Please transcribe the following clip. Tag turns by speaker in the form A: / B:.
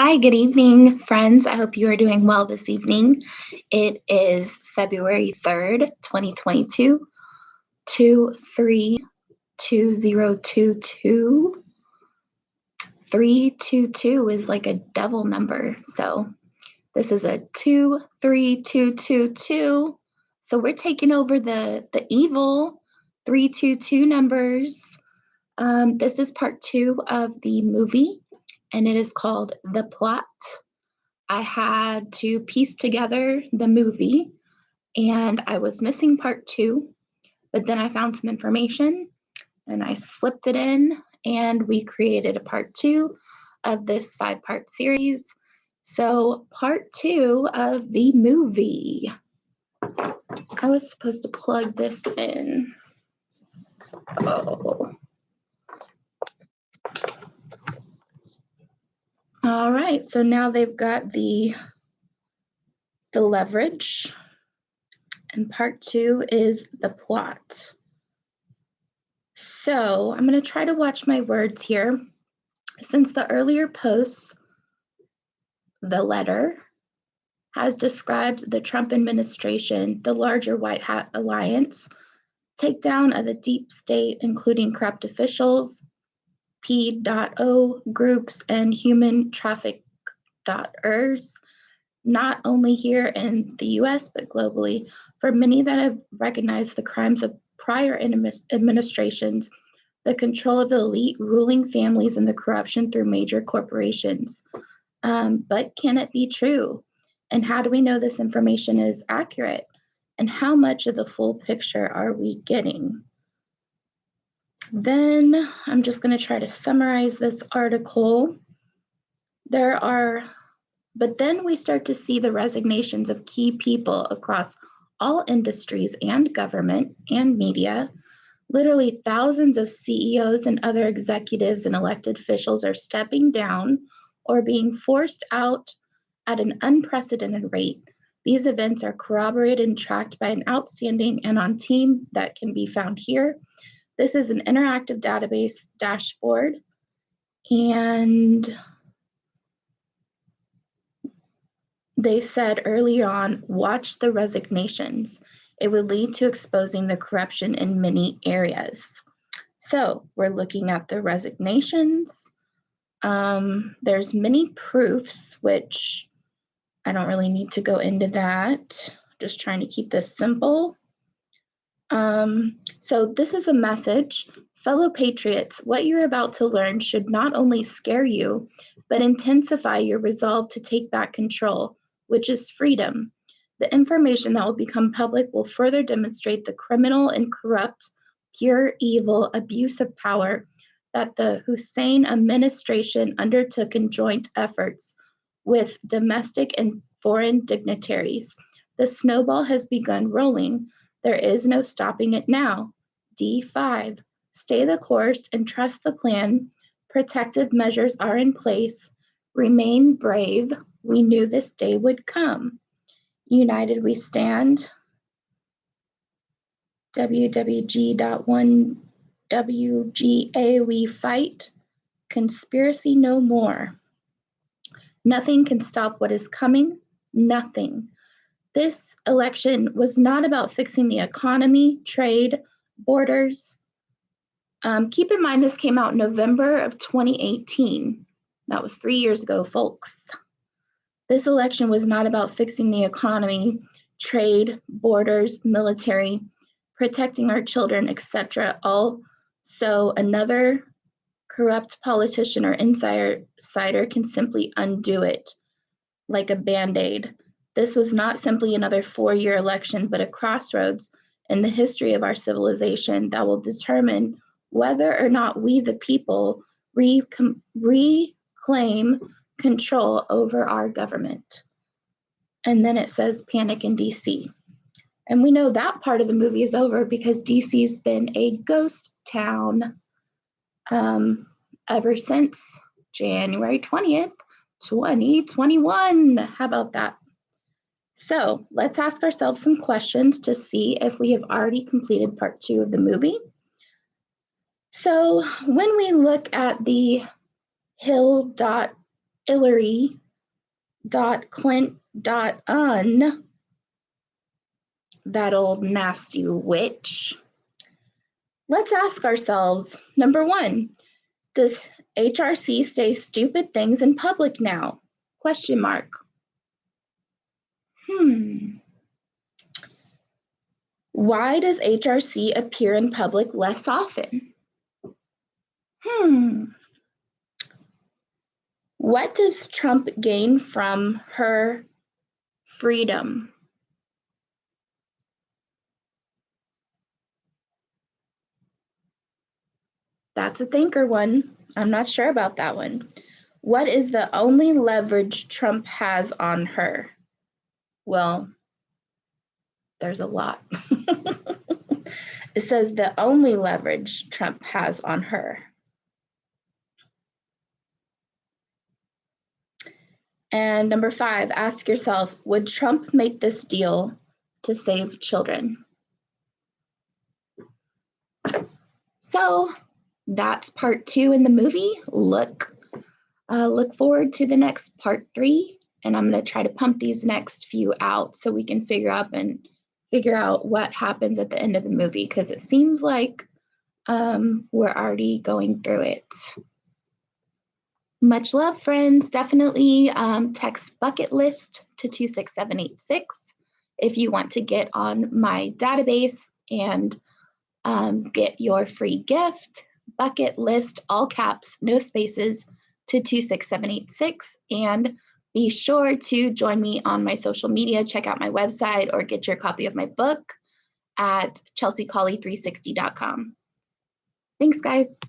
A: Hi, good evening, friends. I hope you are doing well this evening. It is February 3rd, 2022, 232022. 322 is like a devil number. So this is a 23222. So we're taking over the evil 322 numbers. This is part 2 of the movie, and it is called The Plot. I had to piece together the movie, and I was missing part 2, but then I found some information and I slipped it in, and we created a part 2 of this 5-part series. So, part 2 of the movie. I was supposed to plug this in. So, all right, so now they've got the leverage, and part 2 is the plot. So I'm going to try to watch my words here. Since the earlier posts, the letter has described the Trump administration, the larger White Hat Alliance, takedown of the deep state, including corrupt officials, P.O. groups, and human traffickers, not only here in the US, but globally, for many that have recognized the crimes of prior administrations, the control of the elite ruling families, and the corruption through major corporations. But can it be true? And how do we know this information is accurate? And how much of the full picture are we getting? Then I'm just going to try to summarize this article. But then we start to see the resignations of key people across all industries and government and media. Literally thousands of CEOs and other executives and elected officials are stepping down or being forced out at an unprecedented rate. These events are corroborated and tracked by an outstanding and on team that can be found here. This is an interactive database dashboard, and they said early on, watch the resignations. It would lead to exposing the corruption in many areas. So we're looking at the resignations. There's many proofs, which I don't really need to go into that. Just trying to keep this simple. So this is a message. Fellow patriots, what you're about to learn should not only scare you, but intensify your resolve to take back control, which is freedom. The information that will become public will further demonstrate the criminal and corrupt, pure evil abuse of power that the Hussein administration undertook in joint efforts with domestic and foreign dignitaries. The snowball has begun rolling. There is no stopping it now. D5. Stay the course and trust the plan. Protective measures are in place. Remain brave. We knew this day would come. United we stand. WWG.1 WGA we fight. Conspiracy no more. Nothing can stop what is coming. Nothing. This election was not about fixing the economy, trade, borders. Keep in mind, this came out November of 2018. That was 3 years ago, folks. This election was not about fixing the economy, trade, borders, military, protecting our children, etc. Also, another corrupt politician or insider can simply undo it like a Band-Aid. This was not simply another 4-year election, but a crossroads in the history of our civilization that will determine whether or not we, the people, reclaim control over our government. And then it says panic in DC. And we know that part of the movie is over because DC's been a ghost town ever since January 20th, 2021. How about that? So let's ask ourselves some questions to see if we have already completed part 2 of the movie. So when we look at the Hill.info Hillary.Clint.un, that old nasty witch. Let's ask ourselves, number one, does HRC say stupid things in public now? Question mark. Why does HRC appear in public less often? What does Trump gain from her freedom? That's a thinker one. I'm not sure about that one. What is the only leverage Trump has on her? Well, there's a lot. It says the only leverage Trump has on her. And number 5, ask yourself, would Trump make this deal to save children? So that's part 2 in the movie. Look forward to the next part 3. And I'm going to try to pump these next few out so we can figure out what happens at the end of the movie, because it seems like we're already going through it. Much love, friends. Definitely text bucket list to 26786 if you want to get on my database and get your free gift. Bucket list, all caps, no spaces, to 26786. And be sure to join me on my social media. Check out my website or get your copy of my book at chelseacollie360.com. Thanks, guys.